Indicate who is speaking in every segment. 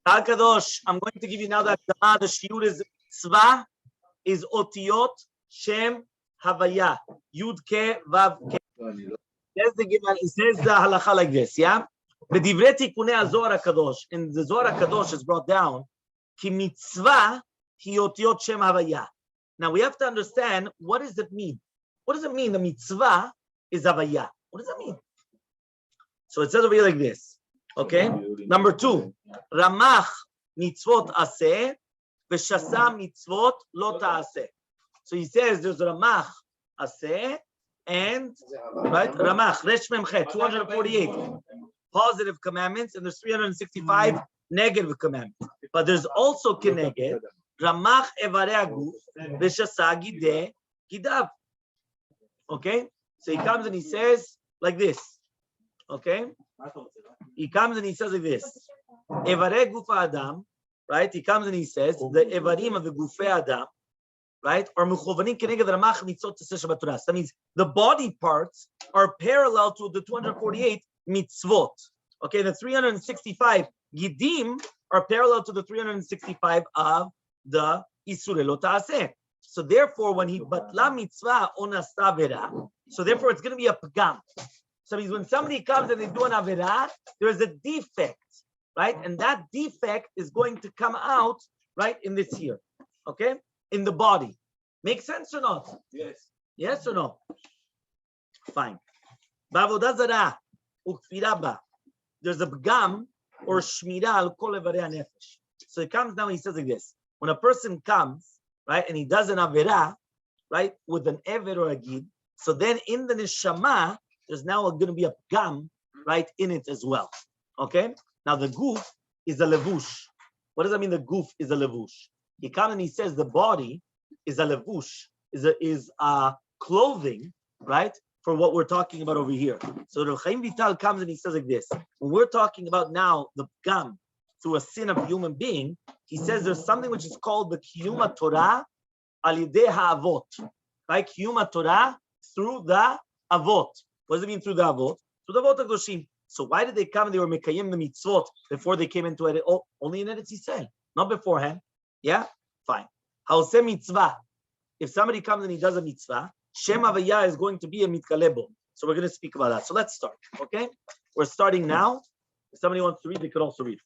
Speaker 1: Hakadosh, I'm going to give you now that the shiur is Mitzvah, is Otiyot, Shem, Havaya, Yud Ke, Vav Ke. It says the halacha like this, yeah? The Divrei Tikunei HaZohar HaKadosh, and the Zohar HaKadosh is brought down, Ki Mitzvah, Hi Otiyot, Shem, Havaya. Now we have to understand, what does it mean? What does it mean? The Mitzvah is Havaya. What does that mean? So it says over here like this. Okay. Number 2, Ramach mitzvot aseh, v'shasa mitzvot lo ta'aseh. So he says there's Ramach aseh and right Ramach resh mem chet 248 positive commandments, and there's 365 negative commandments. But there's also keneged Ramach evarei aguf v'shasa gidei gidav. Okay. So he comes and he says like this. Okay. He comes and he says like this. Evarei gufa adam, right? He comes and he says the evarim of the gufei adam, right, are mechovanim keneged ramach mitzvot taseh Shabbat Torah. That means the body parts are parallel to the 248 mitzvot. Okay, the 365 gidim are parallel to the 365 of the isurei lo ta'aseh. So therefore, when he batla mitzvah on astavera, so therefore it's going to be a pagam. So means when somebody comes and they do an avirah, there is a defect, right? And that defect is going to come out, right, in this here, okay? In the body. Make sense or not?
Speaker 2: Yes.
Speaker 1: Yes or no? Fine. Ba'avodah zarah ukfira ba. There's a b'gam or shmira al kol evarei hanefesh. So he comes now and he says like this. When a person comes, right, and he does an avirah, right, with an ever or a gid, so then in the neshama, there's now going to be a gam right in it as well. Okay. Now the goof is a levush. What does that mean? The goof is a levush. He comes and he says the body is a levush, is a clothing, right, for what we're talking about over here. So the Hahayim Vital comes and he says like this. When we're talking about now the gam through a sin of a human being, he says there's something which is called the kiyum Torah al yidei ha'avot, right? Kiyum Torah through the avot. What does it mean through the avot? Through the avot HaKadoshim. So why did they come and they were mekayim the mitzvot before they came into it? Oh, only in Eretz Yisrael, not beforehand. Yeah? Fine. Haoseh mitzvah. If somebody comes and he does a mitzvah, Shem Havaya is going to be a mitkalebo. So we're going to speak about that. So let's start. Okay? We're starting now. If somebody wants to read, they could also read.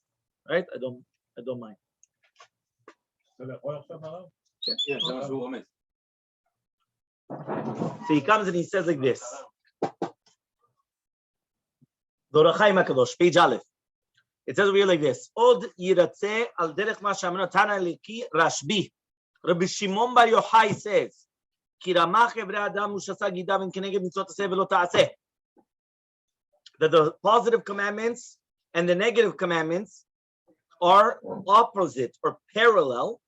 Speaker 1: Right? I don't mind.
Speaker 2: Yeah.
Speaker 1: So he comes and he says like this. Hahayim Hakadosh, page Aleph. It says over here like this. Od yiratzeh al derech ma she'amar Tana Eliki Rashbi. Rabbi Shimon Bar Yochai says, Ki ramach evrei adam u'shasa gidav en keneged mitzvot aseh v'lo ta'aseh. That the positive commandments and the negative commandments are opposite or parallel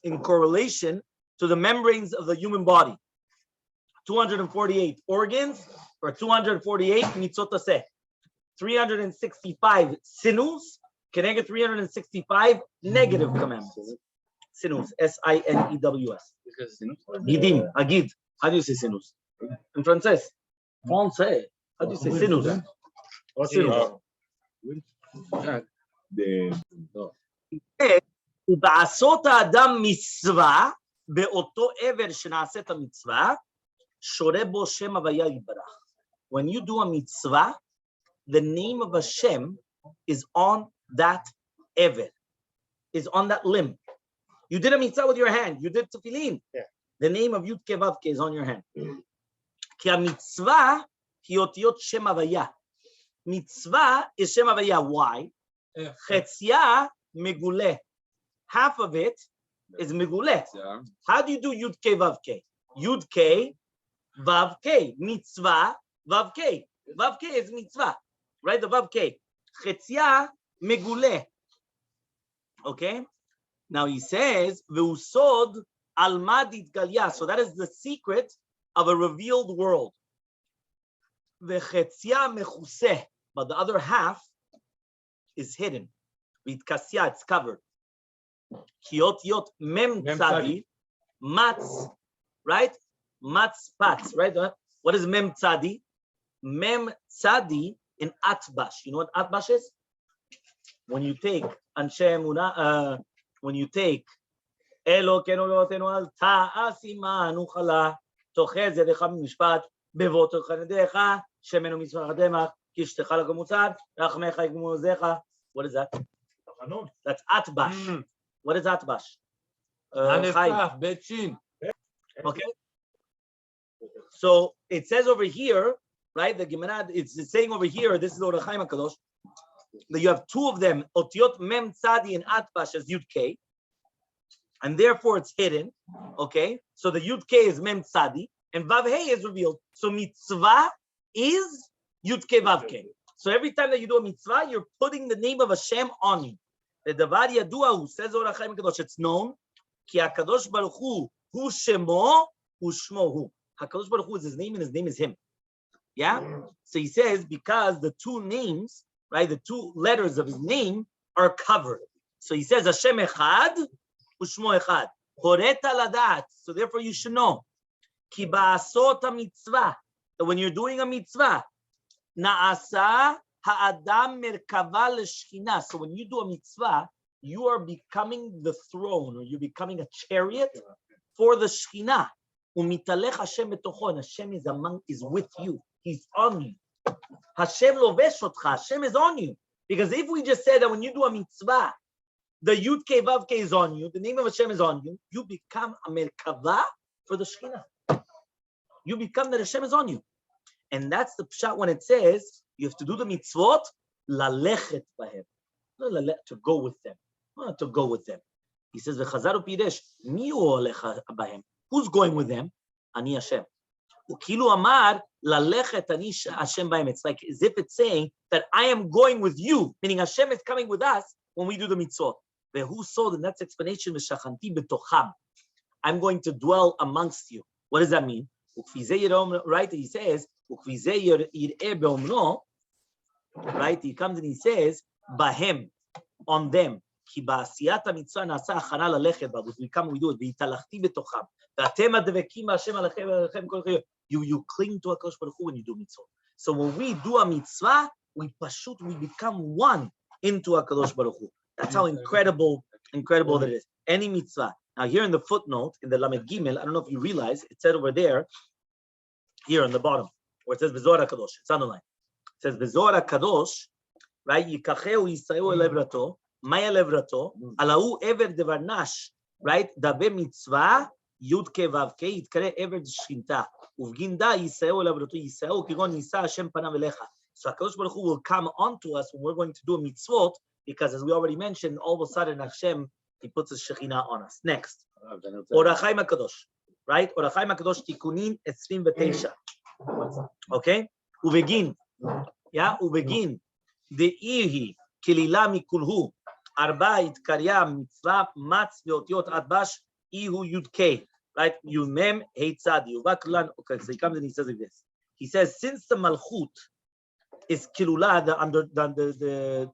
Speaker 1: in correlation to the membranes of the human body. 248 organs or 248 mitzvot aseh. 365 sinus, keneged 365 negative commandments. Sinus, S-I-N-E-W-S. Gidim, agid. How do you say sinus? In Francais. Francais. How do you say sinus? Or sinus? ובעשות האדם מצווה, באותו עבר שנעשית המצווה, שורה בו שם הוויה יתברך. When you do a mitzvah, the name of Hashem is on that ever, is on that limb. You did a mitzvah with your hand. You did tefillin. Yeah. The name of Yud Ke Vav Ke is on your hand. Ki ha-mitzvah hi otiyot Shem Havaya. Mitzvah is Shem Havaya. Why? Chetzia meguleh. Half of it is meguleh. How do you do Yud Ke Vav Ke? Yud Ke Vav Ke. Mitzvah Vav Ke. Vav Ke is mitzvah. Right, the Vav Ke. Chetzia meguleh. Okay? Now he says, Ve'usod al madit galya. So that is the secret of a revealed world. Ve'chetzia mechuseh. But the other half is hidden. V'tkasya, it's covered. Kiot yot mem tzadi. Matz, right? Matz pats, right? What is mem tzadi? Mem tzadi in atbash. You know what atbash is? When you take Anshe Emunah, when you take Elokeinu Elohotenu al ta'asimanu chala tochez yadecha mishpat bevot chanedecha shemenu mitzvah chademach kishtecha lakamutad rachmecha yigmuzecha. What is that? That's atbash. What is atbash? Okay. So it says over here, right? The Gemara, it's saying over here, this is the Hahayim Hakadosh, that you have two of them, Otiot Mem Tzadi and Atbash as Yud K, and therefore it's hidden. Okay, so the Yud K is Mem Tzadi, and Vav Hey is revealed. So mitzvah is Yud K Vav K. So every time that you do a mitzvah, you're putting the name of Hashem on you. The Davar Yadua, who says over Hahayim Hakadosh, it's known, Ki HaKadosh Baruch Hu Shemo Hu Shmo Hu. HaKadosh Baruch Hu is his name, and his name is him. Yeah? So he says, because the two names, right, the two letters of his name are covered. So he says, Hashem Echad, Ushmo Echad. Horeta Ladat. So therefore you should know. Ki ba'asot mitzvah. That when you're doing a mitzvah, Na'asa ha'adam merkava l'shchina. So when you do a mitzvah, you are becoming the throne, or you're becoming a chariot for the Shekhinah. Umitalech Hashem betocho, and Hashem is with you. He's on you. Hashem lovesh otcha. Hashem is on you. Because if we just said that when you do a mitzvah, the Yud Kei Vav Kei is on you, the name of Hashem is on you, you become a merkava for the Shekhinah. You become that Hashem is on you. And that's the pshat when it says you have to do the mitzvot, lalechet bahem. To go with them. Not to go with them. He says, V'chazaru pidesh, mi hu olecha bahem. Who's going with them? Ani Hashem. Ukilu amar, lalechet ani Hashem bahem. It's like as if it's saying that I am going with you, meaning Hashem is coming with us when we do the mitzvot. Who saw the next explanation? V'shachanti betocham. I'm going to dwell amongst you. What does that mean? Right? He says, right? He comes and he says, Bahem, on them. We come, we do it. You cling to HaKadosh Baruch Hu when you do mitzvah. So when we do a mitzvah, we become one into HaKadosh Baruch Hu. That's how incredible that it is. Any mitzvah. Now here in the footnote, in the Lamed Gimel, I don't know if you realize, it said over there, here on the bottom, where it says Bezohar HaKadosh, it's on the line. It says Bezohar HaKadosh, right? Yikacheu Yisrael elevrato, Maya levrato, Alahu ever devarnash, right? Dabe mitzvah, Yud ke Vav ke, Yitkare ever d'shchinta, Uvginda Yisrael elevrato, Yisrael kigon Yisa Hashem panav elecha. So HaKadosh Baruch Hu will come onto us when we're going to do a mitzvot, because as we already mentioned, all of a sudden Hashem, He puts a Shekhinah on us. Next, Hahayim Hakadosh, right? Hahayim Hakadosh Tikunin 29. Okay? Ubegin, yeah, Ubegin. De'ihi kilila mikulhu arba itkarya mitzvah matz veotiot adbash ihu yud k, right? Yud mem hey tzadi uvaklan. Okay, so he comes and he says like this. He says, since the malchut is kilula,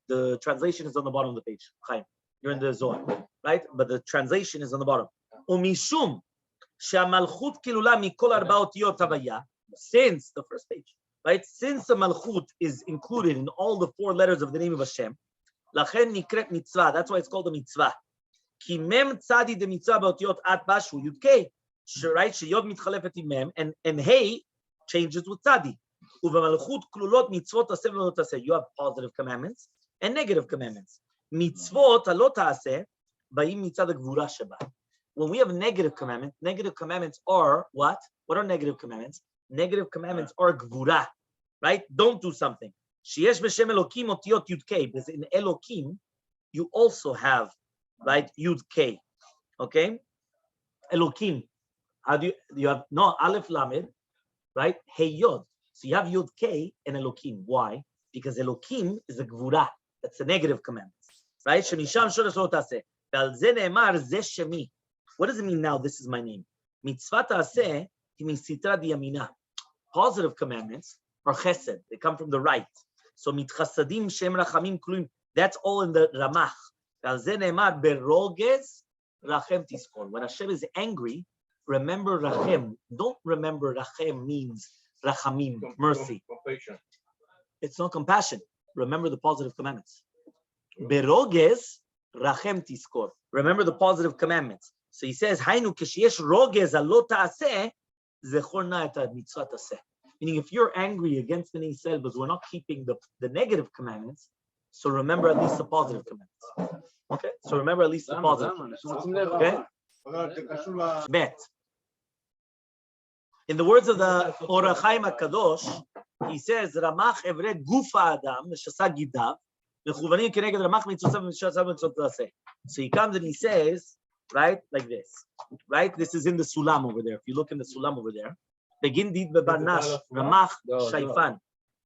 Speaker 1: the translation is on the bottom of the page. Chaim, you're in the Zohar, right? But the translation is on the bottom. Umishum she'amalchut kilula mikol arba otiyot havaya. Since the first page, right? Since the malchut is included in all the four letters of the name of Hashem, lachen nikret mitzvah. That's why it's called a mitzvah. Ki mem tzadi de mitzvah beotiyot atbash hu yud kei, right? Sheyod mitchalefet im mem, and hey changes with tzadi. Uvemalchut klulot mitzvot taseh v'lo taseh. You have positive commandments and negative commandments. Mitzvot alot taseh ba'im mitzad gvura sheba. When we have negative commandments are what? What are negative commandments? Negative commandments are gvura, right? Don't do something. Sheyesh b'shem Elokim otiyot yud kei. Because in Elokim, you also have, right, yud kei. Okay? Elokim. How do you have, no, aleph lamed, right? Hey yod. So you have yud kei and Elokim. Why? Because Elokim is a gvura. That's the negative commandments, right? Shemisham shoresh lo taseh. Ve'al ze ne'emar ze shemi. What does it mean now? This is my name. Mitzvah taseh, it means sitra diyaminah. Positive commandments are chesed. They come from the right. So mitchasadim shem rachamim kluim. That's all in the Ramach. Ve'al ze ne'emar berogez rachem tiskol. When Hashem is angry, remember rachem. Don't remember rachem means rachamim, mercy. It's not compassion. Remember the positive commandments. Berogez, rachem tiskor. Remember the positive commandments. So he says, Hainu kesheyesh rogez lo ta'aseh, zechor na et mitzvah taseh. Meaning, if you're angry against Bnei Yisrael because we're not keeping the negative commandments, so remember at least the positive commandments. Okay? So remember at least the positive. Okay? Bet. In the words of the Hahayim Hakadosh, he says, Ramach evre gufa adam, shasa gidav, mechuvanim keneged ramach mitzosav v'shasa mitzvot taseh. So he comes and he says, right, like this. Right? This is in the Sulam over there. If you look in the Sulam over there, begin did bebanash, ramach shaifan.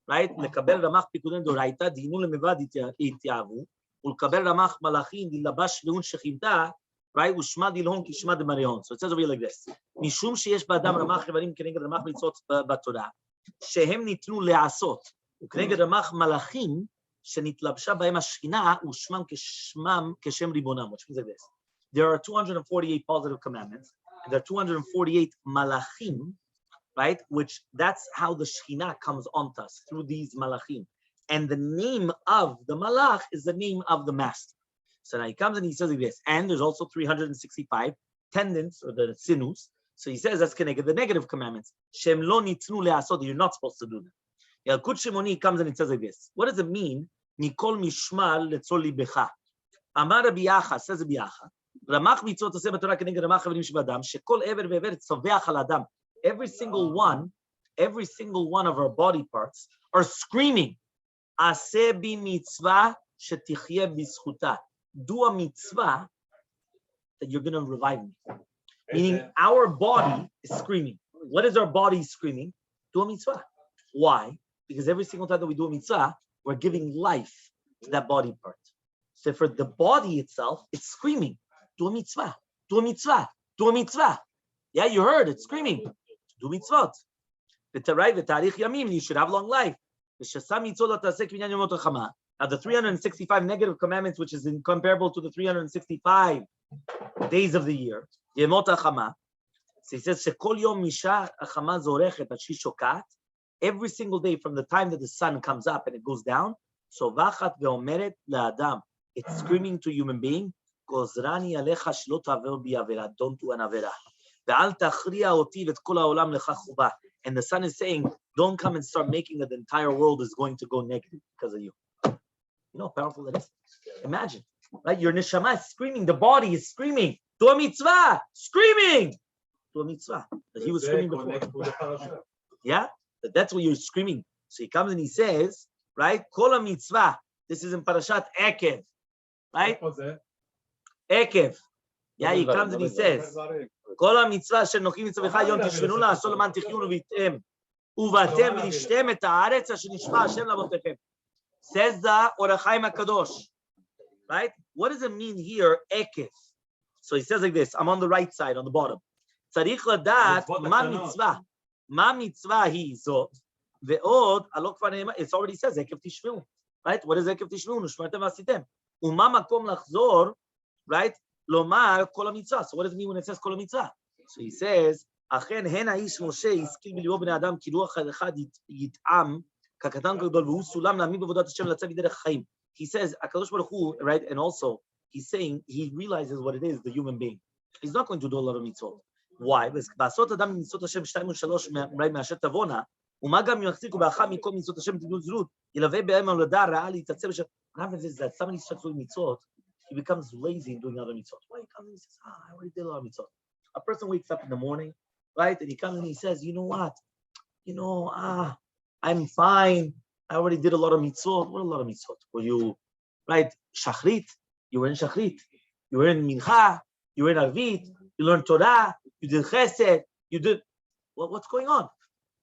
Speaker 1: Right? Lekabel ramach pikudin doraita, dinu lemevad ityavu, ulkabel ramach malachim, dilabash leun shechimta, right? Ushma dilhon kishma demarihon. So it says over here like this. Mishum sheyesh ba'adam ramach revarim keneged ramach mitzvot b'Torah, shehem nitnu le'asot, ukeneged ramach malachim, shenitlavsha b'hem hashchina, ushmam keshem ribonam, which means like this. There are 248 positive commandments, and there are 248 malachim, right? Which that's how the Shekhinah comes onto us, through these malachim. And the name of the malach is the name of the master. So now he comes and he says like this, and there's also 365 tendons, or the sinus. So he says that's connected the negative commandments. Shem lo nitnu le'asot, you're not supposed to do them. Yalkut Shimoni comes and it says like this. What does it mean? Nikol mishmar letzol libecha. Amar Rabbi Yacha, says Rabbi Yacha. Ramach mitzvot taseh b'Torah keneged ramach averim shebadam, shekol ever ve'ever tzoveach al adam. Every single one of our body parts are screaming, Aseh bi mitzvah shetichye b'zchuta. Do a mitzvah that you're going to revive me. Meaning our body is screaming. What is our body screaming? Do a mitzvah. Why? Because every single time that we do a mitzvah, we're giving life to that body part. So for the body itself, it's screaming, do a mitzvah, do a mitzvah, do a mitzvah. Yeah, you heard it screaming. Do mitzvot. You should have long life. Now the 365 negative commandments, which is incomparable to the 365 days of the year. So he says, every single day from the time that the sun comes up and it goes down, so it's screaming to a human being, don't do an avera. And the sun is saying, don't come and start making that the entire world is going to go negative because of you. You know how powerful that is? Imagine, right? Your neshama is screaming, the body is screaming, do a mitzvah, screaming, do a mitzvah. That he was screaming before. Yeah? That's what you're screaming. So he comes and he says, right? Kol a mitzvah. This is in Parashat Ekev, right? Ekev. Yeah, he comes and he says, כל המצווה אשר נוקעים מצווך היום תשמנו לעשות למען תחיו ובהתאם ובאתם ולשתם את הארץ אשר נשבע השם לאבותיכם. Says the Hahayim Hakadosh. Right? What does it mean here, Ekef? So he says like this, I'm on the right side, on the bottom. צריך לדעת מה מצווה. מה מצווה היא זאת, ועוד, הלא כבר נאמר, it already says, Ekef תשמעו. Right? What is Ekef תשמעו? נשמעתם ועשיתם. ומה מקום לחזור, right? Lomar kol mitzvah. So what does it mean when it says kol mitzvah? So he says, "Achen hen haish Moshe iskil b'libo bnei adam ki ruach echad yitam kakatan gadol v'hu sulam la'amid b'avodat Hashem l'tzav derech chaim." He says, "Akadosh Baruch Hu," right? And also, he's saying he realizes what it is, the human being. He's not going to do a lot of mitzvot. Why? Because ba'asot adam mitzvot Hashem 2 ו-3 right מאשר תבונה, ומה גם יחזיקו באחת מכל מיtzvot Hashem תגמול זרות, ילווה בהם הולדה רעה להתעצב. What happens is that somebody starts doing mitzvot, he becomes lazy in doing other mitzvot. Why he comes and he says, I already did a lot of mitzvot. A person wakes up in the morning, right? And he comes and he says, you know what? I'm fine. I already did a lot of mitzvot. What a lot of mitzvot? Were you, right? Shachrit. You were in Shachrit. You were in Mincha. You were in Arvit. You learned Torah. You did Chesed. You did, well, what's going on?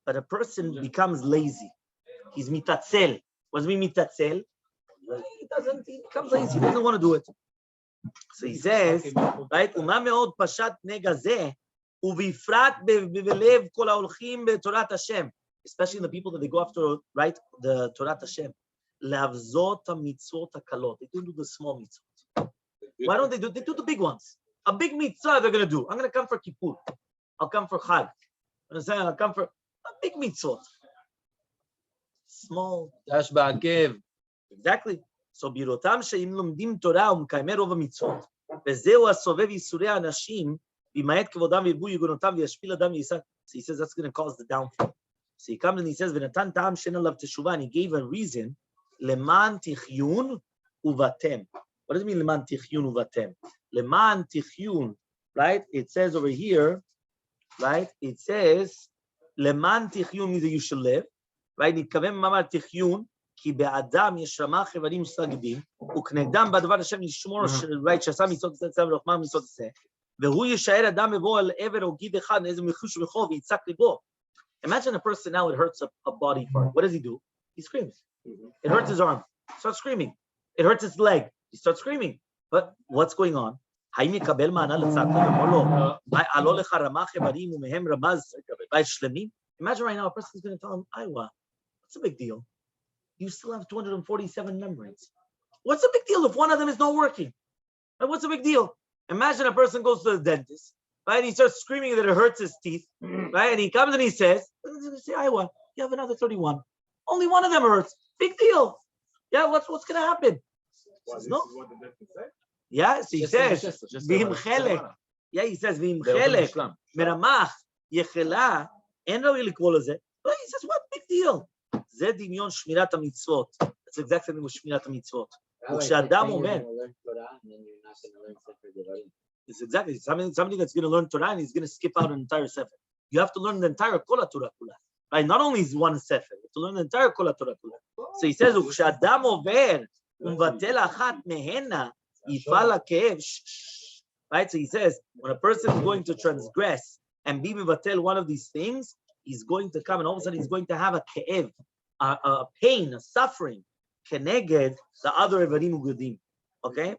Speaker 1: But a person becomes lazy. He's mitatzel. What's mean mitatzel? He becomes lazy, he doesn't want to do it. So he says, right, ומה מאוד פשט נגע זה, ובפרט בלב כל ההולכים בתורת השם, especially in the people that they go after, right, the Torah Hashem, להבזות המצוות הקלות. They don't do the small mitzvot. Why don't they do the big ones? A big mitzvah they're going to do. I'm going to come for Kippur. I'll come for Chag. I'll come for a big mitzvot. Small.
Speaker 2: Dash ba'akev.
Speaker 1: Exactly. So בראותם שאם לומדים תורה ומקיימי רוב המצוות, וזהו הסובב ייסורי האנשים, וימעט כבודם וירבו יגונותיו וישפיל אדם וייסע. So he says that's going to cause the downfall. So he comes and he says, ונתן טעם שאין עליו תשובה, and he gave a reason, למען תחיון ובתם. What does it mean, למען תחיון ובתם? למען תחיון, right? It says over here, right? It says, למען תחיון means that you should live, right? נתכוון במאמר תחיון, כי באדם יש רמ"ח איברים ושגבים, וכנגדם בדבר השם ישמור, right? שעשה מצוות עשה ולוחמה מצוות עשה, והוא יישאר אדם מבוא על עבר או גיד אחד, מאיזה מחוש וחוב, ויצעק ליבו. Imagine a person now, it hurts a body part. What does he do? He screams. It hurts his arm. He starts screaming. It hurts his leg. He starts screaming. But what's going on? האם יקבל מענה לצעקות ואומר לו, עלו לך רמ"ח איברים ומהם רמז בית שלמים? Imagine right now a person is going to tell him, Iowa, what's the big deal? You still have 247 membranes. What's the big deal if one of them is not working? Right? What's the big deal? Imagine a person goes to the dentist, right? He starts screaming that it hurts his teeth, right? And he comes and he says, say, Iowa, you have another 31. Only one of them hurts. Big deal. Yeah, what's going to happen? Says, no. Yeah, so he says, V'im chelek. Yeah, he says, V'im chelek. Meramach, yechela, אין ראוי לקרוא לזה. He says, what big deal? זה דמיון שמירת המצוות. That's exactly what שמירת המצוות. וכשאדם אומר, it's exactly somebody that's going to learn Torah and he's going to skip out an entire sefer. You have to learn the entire Kol HaTorah kula. Right? Not only is one sefer, you have to learn the entire Kol HaTorah kula. So he says, וכשאדם עובר ומבטל אחת מהנה, יפעל הכאב. Right? So he says, when a person is going to transgress and be mevatel one of these things, he's going to come and all of a sudden he's going to have a ke'ev, a pain, a suffering, keneged the other evarim ugudim. Okay?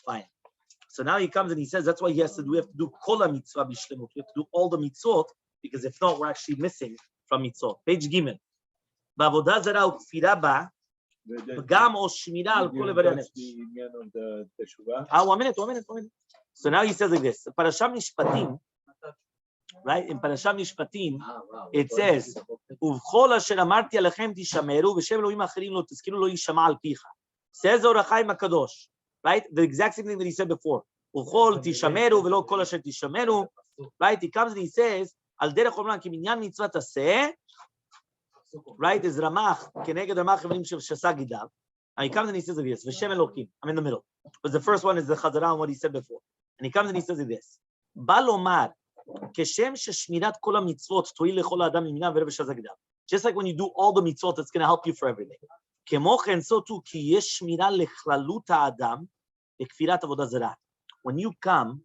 Speaker 1: Fine. So now he comes and he says, that's why he has to do, we have to do kol mitzvah bishlemut. We have to do all the mitzvot, because if not, we're actually missing from mitzvot. Page Gimel. בעבודה זרה וכפירה בה, וגם או שמירה על כל איברי הנפש. One minute. So now he says like this. פרשת משפטים, right? In פרשת משפטים, it says, ובכל אשר אמרתי עליכם תשמרו, ושם אלוהים אחרים לא תזכירו לא יישמע על פיך. says אור החיים הקדוש, right? The exact same thing that he said before. ובכל תשמרו ולא כל אשר תשמרו, right? He comes and he says, על דרך אומרם כי מניין מצוות עשה, right, is Ramach, Keneged Ramach Evarim Shasa Gidav. And he comes and he says this, V'Shem Elokim. I'm in the middle. But the first one is the Chazara on what he said before. And he comes and he says this. Balomar, Keshem Sheshmirat Kol HaMitzvot Toil Lechol Adam Yimina V'Reb Shasa Gidav. Just like when you do all the mitzvot, it's going to help you for everything. Kemochen, so too, Ki Yesh Shmira Lechlalut HaAdam V'Kfirat Avodah Zarah. When you come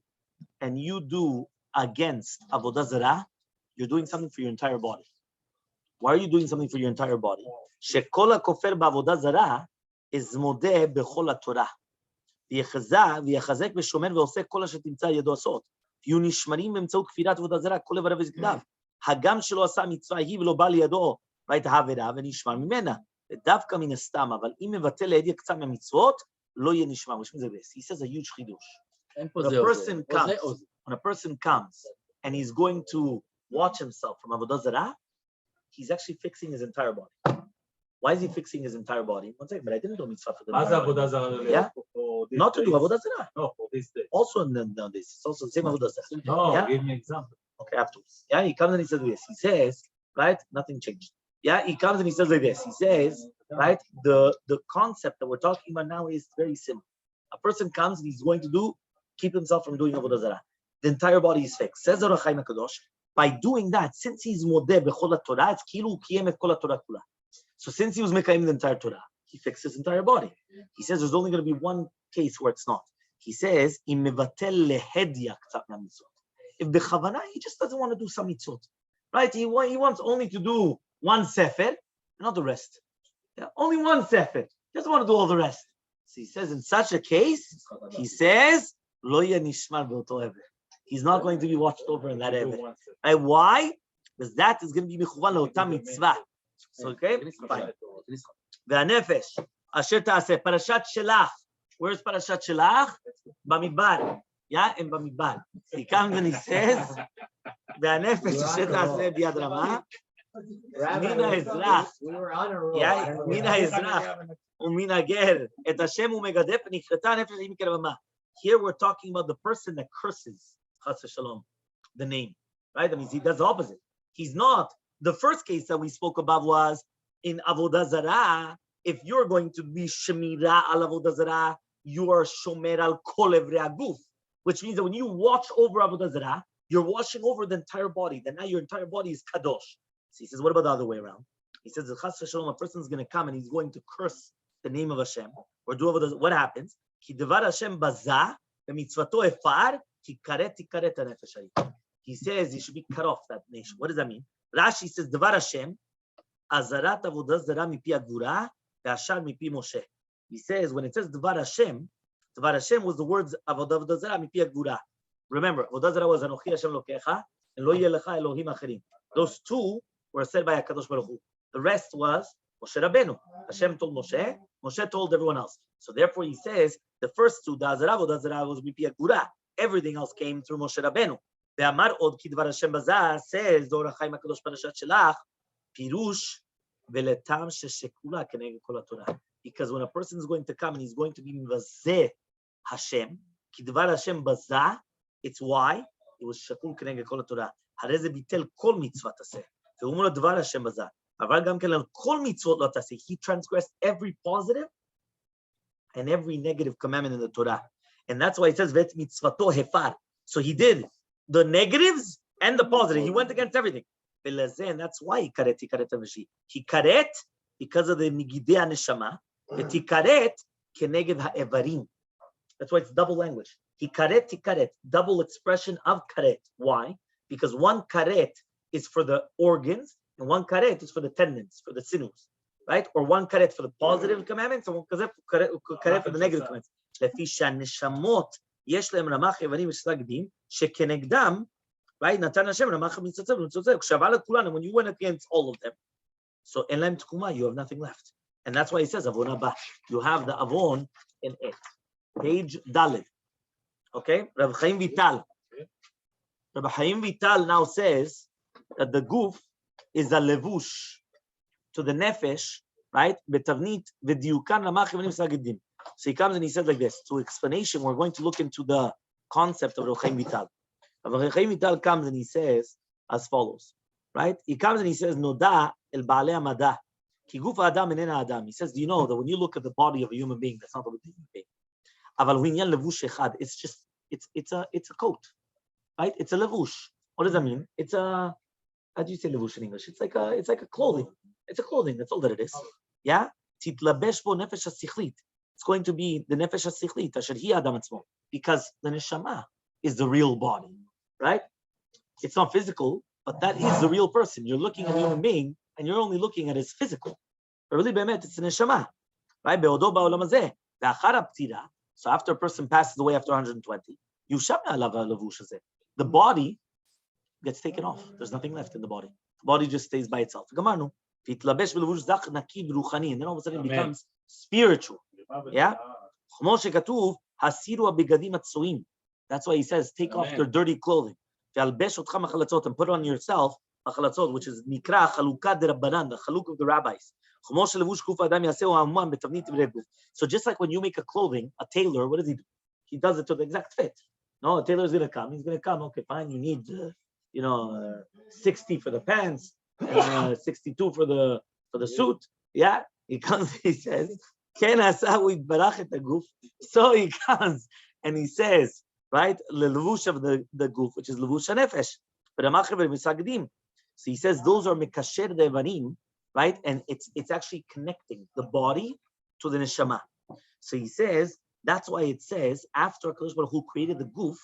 Speaker 1: and you do against Avodah Zarah, you're doing something for your entire body. Why are you doing something for your entire body? Shekol hakofer ba'avodah zarah is modeh bechol haTorah. V'yachazek v'shomer v'oseh kol asher timtza yado asot. V'yu nishmarim b'emtzaut kfirat avodah zarah kol evarev v'zikdav. Hagam shelo asa mitzvah hi v'lo ba liyado right havera v'nishmar mimena. V'davka min hastam aval im mevatel le'ed yaktzah me'mitzvot lo yeh nishmar. Which means this. He says a huge chidush. When a person comes and he's going to watch himself from avodah zarah, he's actually fixing his entire body. Why is he fixing his entire body? One second, but I didn't do mitzvah for the yeah? Not to do avodah zarah. No, for this day. Also in this. It's also the same avodah zarah. No, yeah? Give me an example. Okay, afterwards. Yeah, he comes and he says this. He says, right, nothing changed. Yeah, he comes and he says like this. He says, right, the concept that we're talking about now is very simple. A person comes and he's going to keep himself from doing avodah zarah. The entire body is fixed. Says the Hechal Hakadosh. By doing that, since he's modeh bechol haTorah, it's kilu kiyem et kol haTorah kula. So since he was making the entire Torah, he fixed his entire body. He says there's only going to be one case where it's not. He says, im mevatel lehedya k'tzat mitzvot. If bechavana, he just doesn't want to do some mitzvot, right? He wants only to do one sefer, not the rest. Yeah, only one sefer. He doesn't want to do all the rest. So he says, in such a case, he says, lo yeh nishmar be'oto hever. He's not going to be watched over in that area. And why? Because that is going to be mechuvan le'otam mitzvah. So, okay? Fine. Ve'anefesh, asher ta'aseh, parashat shelach. Where's parashat shelach? Bamidbar. Yeah, in Bamidbar. He comes and he says, ve'anefesh, asher ta'aseh biyad ramah. Mina Ezrach.
Speaker 2: We were on a roll.
Speaker 1: Yeah, Mina Ezrach. Umina Ger. Et Hashem umegadef nichata nefesh im kerabama. Here we're talking about the person that curses, Chas Shalom, the name, right? That means he does the opposite. He's not. The first case that we spoke about was in Avodah Zarah. If you're going to be Shemira al Avodah Zarah, you are Shomer al Kol Evrei Aguf, which means that when you watch over Avodah Zarah, you're washing over the entire body. Then now your entire body is Kadosh. So he says, what about the other way around? He says, Chas Shalom, a person's going to come and he's going to curse the name of Hashem or do Avodah Zarah. What happens? Ki devar Hashem baza v'mitzvato efar ki karet hanefesh. He says he should be cut off, that nation. What does that mean? Rashi says, devar Hashem azarat avodah zarah mipi agvura ve'ashar mipi Moshe. He says when it says devar Hashem was the words avodah zarah mipi agvura. Remember, avodah zarah was anochi Hashem lokecha and lo yeh lecha Elohim acherim. Those two were said by Hakadosh Baruch Hu. The rest was Moshe Rabbeinu. Hashem told Moshe, Moshe told everyone else. So therefore he says the first two, da zarah was mipi agvura. Everything else came through Moshe Rabbeinu. Ve'amar od ki dvar Hashem bazah says the Hachayim Hakadosh parashat shelach pirush ve'letam sheshekula keneged kol haTorah. Because when a person is going to come and he's going to be mivazeh Hashem, ki dvar Hashem bazah, it's why it was shekul keneged kol haTorah. Harei ze bitel kol mitzvah taseh. Ve'umur dvar Hashem bazah. Aval gam ken al kol mitzvot lo taseh. He transgressed every positive and every negative commandment in the Torah. And that's why it says vet mitzvato hefar. So he did the negatives and the positive. He went against everything. And that's why he karet. He karet because of the nigidei neshama. He karet keneged ha'evarim. That's why it's double language. He karet, double expression of karet. Why? Because one karet is for the organs and one karet is for the tendons, for the sinews, right? Or one karet for the positive commandments and one karet for the negative commandments. לפי שהנשמות יש להם רמ"ח איברים ושס"דים שכנגדם, right? נתן השם רמ"ח מצוצה ומצוצה. כשעבר לכולנו, when you went against all of them, so אין להם תקומה, you have nothing left. And that's why he says avon haba. You have the avon in it. Page Daled. Okay? Rabbi Chaim Vital. Rabbi Chaim Vital now says that the guf is a levush to the nefesh, right? בתבנית ודיוקן רמ"ח איברים ושס"דים. So he comes and he says like this. To explanation, we're going to look into the concept of Rabbi Chaim Vital. Rabbi Chaim Vital comes and he says as follows, right? He comes and he says, Noda el ba'alei amada, ki guf adam enena adam. He says, do you know that when you look at the body of a human being, that's not a human being. Aval winyan levush echad. It's just, it's a coat, right? It's a levush. What does that mean? It's a, how do you say levush in English? It's like a clothing. It's a clothing. That's all that it is. Yeah? Titlabesh bo nefesh hasichlit. It's going to be the nefesh hasichlit, asher hi adam atzmo, because the neshama is the real body, right? It's not physical, but that is the real person. You're looking at a human being, and you're only looking at his physical. But really, be'emet, it's the neshama, right? Be'odo ba'olam hazeh, ve'achar ha'ptira. So after a person passes away after 120, yusham alav ha'levush hazeh. The body gets taken off. There's nothing left in the body. The body just stays by itself. Gamarnu. V'itlabesh v'levush zach nakid ruchani, and then all of a sudden it becomes spiritual. Yeah, hasiru abigadim atzuim. That's why he says, take off your dirty clothing, and put on yourself machalatzot, which is nikra chalukah de rabbanan, the chaluk of the rabbis. So just like when you make a clothing, a tailor, what does he do? He does it to the exact fit. No, a tailor is going to come. He's going to come. Okay, fine. You need, 60 for the pants, 62 for the suit. Yeah, he comes. He says. So he comes and he says, right, levush of the guf, which is levush hanefesh. So he says those are mekasher devarim, right, and it's actually connecting the body to the neshama. So he says that's why it says after Hakadosh Baruch Hu created the guf,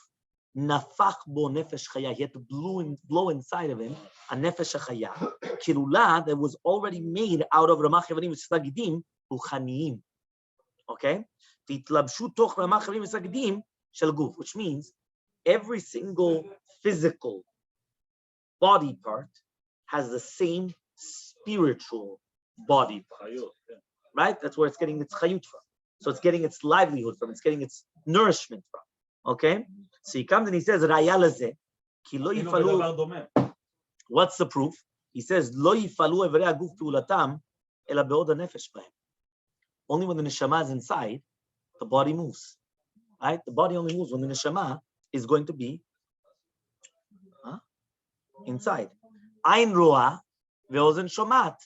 Speaker 1: nafach bo nefesh chaya. He had to blow inside of him a nefesh chaya, kirula that was already made out of ramach evarim v'sagidim. Okay, which means every single physical body part has the same spiritual body part, right? That's where it's getting its chayut from. So it's getting its livelihood from. It's getting its nourishment from. Okay, so he comes and he says, "Raya lezeh, ki lo yifalu." What's the proof? He says, "Lo yifalu evere haguf peulatam ela beod hanefesh bahem." Only when the neshama is inside, the body moves. Right? The body only moves when the neshama is going to be inside. Ain roa ve'ozen shomat.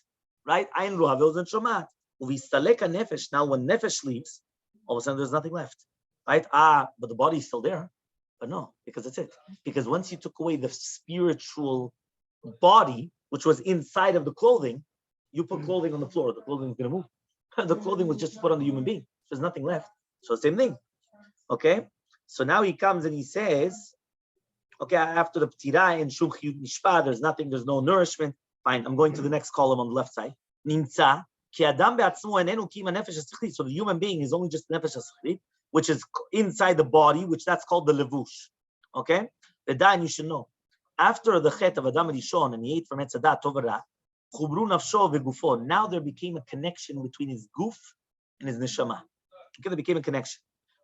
Speaker 1: Right? Ain roa ve'ozen shomat. Uvistalek hanefesh. Now, when nefesh leaves, all of a sudden there's nothing left. Right? But the body is still there. But no, because that's it. Because once you took away the spiritual body, which was inside of the clothing, you put clothing on the floor. The clothing is going to move. The clothing was just put on the human being. There's nothing left. So same thing. Okay? So now he comes and he says, okay, after the ptira and shum chiyut mishpah, there's nothing, there's no nourishment. Fine, I'm going to the next column on the left side. Nimtza, ki adam be'atzmo enenu ki nefesh hasichlit. So the human being is only just nefesh hasichlit, which is inside the body, which that's called the levush. Okay? The and you should know. After the chet of Adam Rishon and he ate from Etz Hadat Tov Ra, chubru nafsho ve'gufo. Now there became a connection between his guf and his neshama. Okay, there became a connection.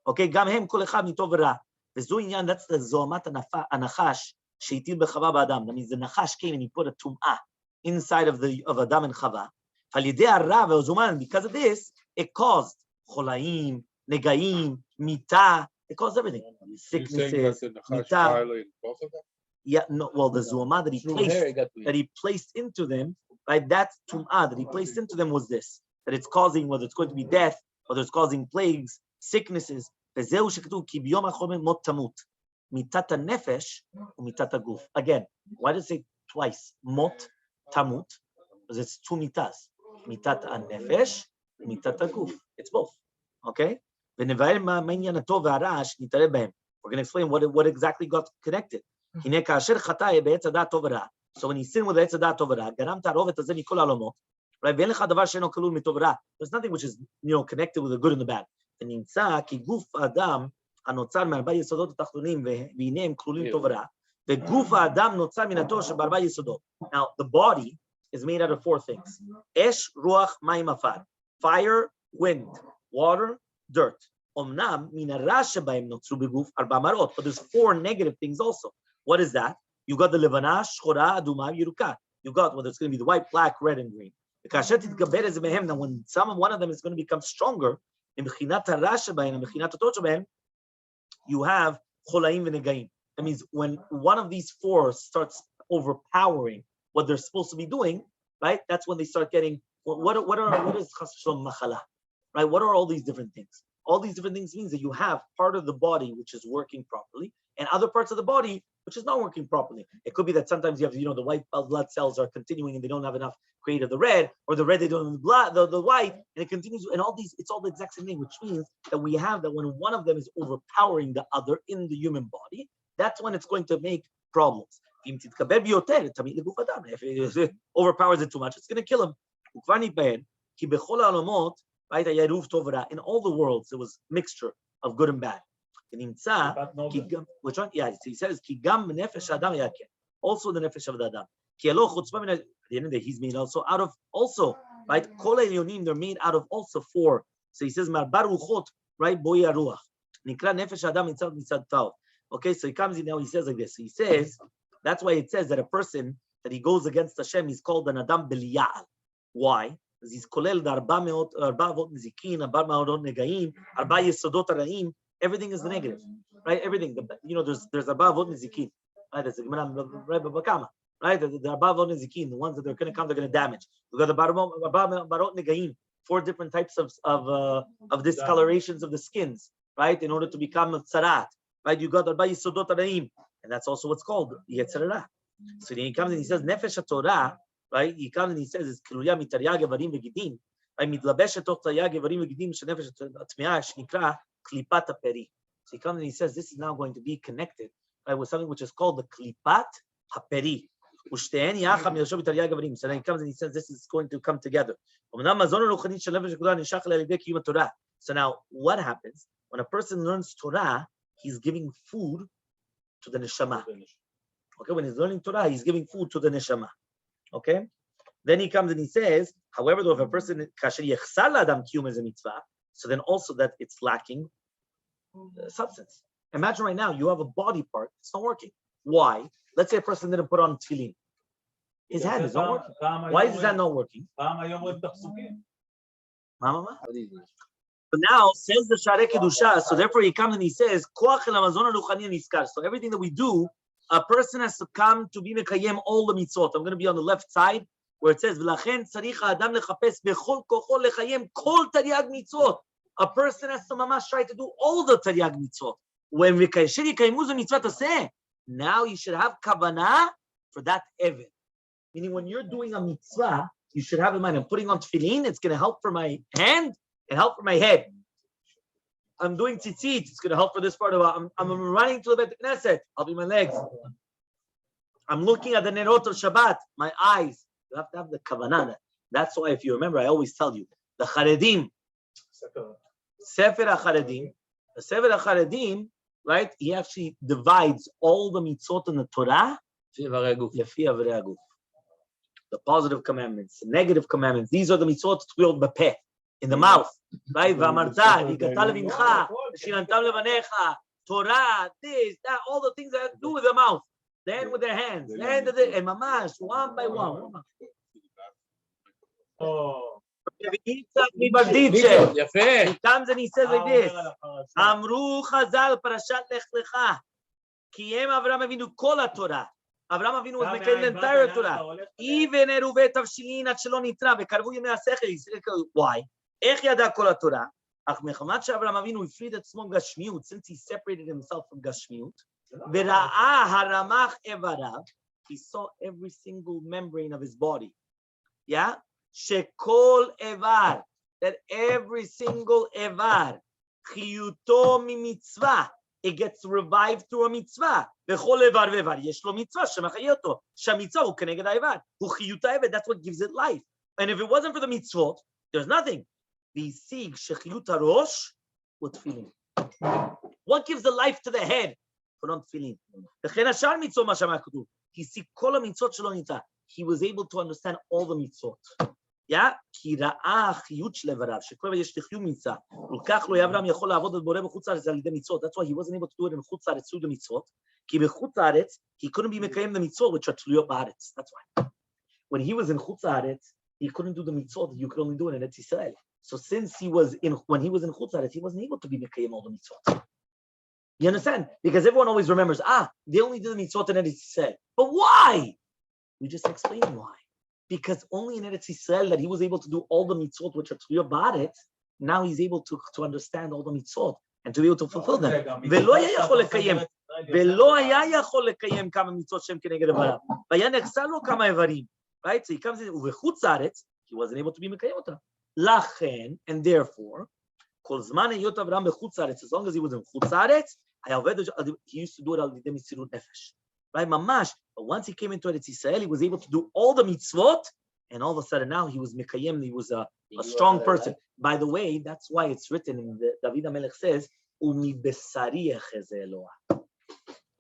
Speaker 1: Okay, gam hem kol echad mitov ra. V'zu inyan, that's the zoamat anachash sheitil b'chava b'Adam. That means the nachash came and he put a tum'ah inside of Adam and Chava. Halidei hara ve'ozuman. Because of this, it caused cholaim, negaim, mita. It caused everything. Sicknesses, mita. Yeah, no. Well, the zuama that he placed into them, right? That tum'ah that he placed into them was this: that it's causing, whether it's going to be death, whether it's causing plagues, sicknesses. Again, why does it say twice? Mot tamut, because it's two mitas: mitat nefesh, mitat guf. It's both. Okay. We're going to explain what exactly got connected. So when he sinned with Etz Hadat Tov Ra, right? There's nothing which is connected with the good and the bad. Now the body is made out of four things: Esh, Ruach, Mayim, Afar. Fire, wind, water, dirt. But there's four negative things also. What is that? You got the levana, shchora, aduma, yiruka. You got whether it's going to be the white, black, red, and green. Now, when one of them is going to become stronger, you have cholaim v'negaim. That means when one of these four starts overpowering what they're supposed to be doing, right? That's when they start getting what is chas v'shalom machala, right? What are all these different things? All these different things means that you have part of the body which is working properly, and other parts of the body which is not working properly. It could be that sometimes you have, the white blood cells are continuing and they don't have enough create of the red, or the red they don't have the blood, the white, and it continues. And all these, it's all the exact same thing, which means that we have that when one of them is overpowering the other in the human body, that's when it's going to make problems. If it overpowers it too much, it's going to kill him. Right? In all the worlds, there was mixture of good and bad. Which one? Yeah, he says, also the nefesh of the Adam. At the end of the day, he's made also out of also, right? They're made out of also four. So he says, right? Okay, so he comes in now, he says like this. He says, that's why it says that a person that he goes against Hashem, he's called an Adam B'liya'al. Why? Because he's kolel the arba avot nizikin, arba ma'orot negaim, arba yesodot araim. Everything is the negative, right? Everything. There's arba avot nizikin, right? There's a gemara, right? The arba avot nizikin, the ones that they're going to come, they're going to damage. We got the arba ma'orot negaim, four different types of discolorations of the skins, right? In order to become a tzarat, right? You got arba yesodot araim, and that's also what's called yetzerara. So then he comes and he says nefesh haTorah. Right? He comes and he says, "It's kiluya mitarya gevarim vegidim." Right? Mitlabesh tok tarya gevarim vegidim shenefesh atmiya shnikra klipat haperi. So he comes and he says, this is now going to be connected, right, with something which is called the klipat haperi. Ushteen yacham yosho mitarya gevarim. So then he comes and he says, this is going to come together. So now, what happens when a person learns Torah? He's giving food to the neshama. Okay, when he's learning Torah, he's giving food to the neshama. Okay, then he comes and he says, however, though if a person kasher yechsal adam kiyum is a mitzvah, so then also that it's lacking substance. Imagine right now you have a body part, it's not working. Why? Let's say a person didn't put on tefillin. His hand is not working. Why is his hand not working? But now says the Sharei Kedusha, so therefore he comes and he says, so everything that we do, a person has to come to be mekayem all the mitzvot. I'm going to be on the left side where it says, a person has to mamash try to do all the tariag mitzvot. When now you should have kavanah for that eved. Meaning when you're doing a mitzvah, you should have in mind, I'm putting on tefillin, it's going to help for my hand and help for my head. I'm doing tzitzit, it's going to help for this part of it. I'm running to the Beit Knesset, I'll be my legs. I'm looking at the nerot of Shabbat, my eyes. You have to have the kavanah. That's why, if you remember, I always tell you, the Charedim, Sefer HaCharedim, the Sefer HaCharedim, right, he actually divides all the mitzvot in the Torah, lefi avrei aguf. The positive commandments, the negative commandments, these are the mitzvot twiled b'peh, in the mouth, right? V'amarta, v'yigata levincha, v'shinantam levanecha, Torah, this, that, all the things that have to do with the mouth, then with their hands, then and mamash, one by one. Oh. He comes and he says like this, Amru Chazal Parashat Lech Lecha, Kiem Avraham Avinu Kol HaTorah. Avraham Avinu was making the entire Torah. Even Eruvet Tavshilin at Shelo Nitra veKarvu Yemei HaSechel. Why? Ech Yada Kol HaTorah. Ach mechamat sheAvraham Avinu freed atzmo gashmiut, since he separated himself from gashmiut. V'ra'a haramach evarav. He saw every single membrane of his body. Yeah. Shekol evar, that every single evar, chiyuto mi mitzvah, it gets revived through a mitzvah. Bechol evar vevar, yesh lo mitzvah, shemachayoto. Shamitzvah hu keneged ha'evar, hu chiyuta eved, that's what gives it life. And if it wasn't for the mitzvot, there's nothing. V'isig shechiyut harosh, utfilin. What gives the life to the head? Put on tefillin. V'chen hashar mitzvot ma shama katuv. Hisig kol ha-mitzvot shelo nita. He was able to understand all the mitzvot. Yeah, כי ראה חיות של לבריו, שכל הזמן יש תחיו מיצה, ולכך לא אברהם יכול לעבוד את בורא בחוץ לארץ על ידי מצוות. That's why he wasn't able to do it in חוץ לארץ through the מצוות, כי בחוץ לארץ, he couldn't be מקיים the מצוות which are תלויות בארץ. That's why. When he was in חוץ לארץ, he couldn't do the מצוות that you could only do in Eretz Yisrael. So since when he was in חוץ לארץ, he wasn't able to be מקיים all the מצוות. You understand? Because everyone always remembers, they only did the mitzvot in Eretz Yisrael. But why? We just explained why. Because only in Eretz Yisrael that he was able to do all the mitzvot which are Tluya Ba'aretz, now he's able to understand all the mitzvot and to be able to fulfill them. ולא היה יכול לקיים כמה מצוות שהם כנגד איבריו. והיה נחסר לו כמה איברים. Right? So he comes in, ובחוץ לארץ, he wasn't able to be מקיים אותם. לכן, and therefore, כל זמן היות אברהם בחוץ לארץ, as long as he was in חוץ לארץ, he used to do it על ידי מסירות נפש. Right, mamash. But once he came into Eretz Yisrael, he was able to do all the mitzvot, and all of a sudden now he was mekayem. He was a strong person. By the way, that's why it's written in the David HaMelech says, "Umi besari echeze Eloah."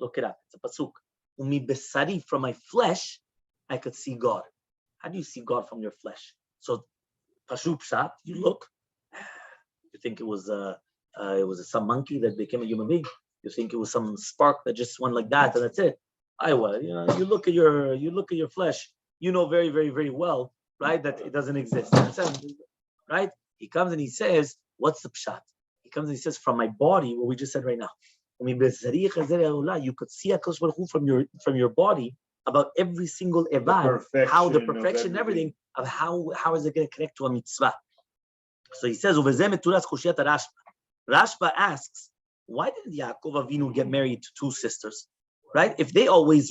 Speaker 1: Look it up. It's a pasuk. Umi besari, from my flesh, I could see God. How do you see God from your flesh? So, pasuk pshat. You look. You think it was some monkey that became a human being. You think it was some spark that just went like that, and that's it. You look at your flesh, you know very, very, very well, right, that it doesn't exist. Right? He comes and he says, what's the pshat? He comes and he says, from my body, what we just said right now, you could see HaKadosh Baruch Hu from your body about every single evad, how the perfection and everything of how is it going to connect to a mitzvah. So he says, Rashba asks, why did Yaakov Avinu get married to two sisters? Right? If they always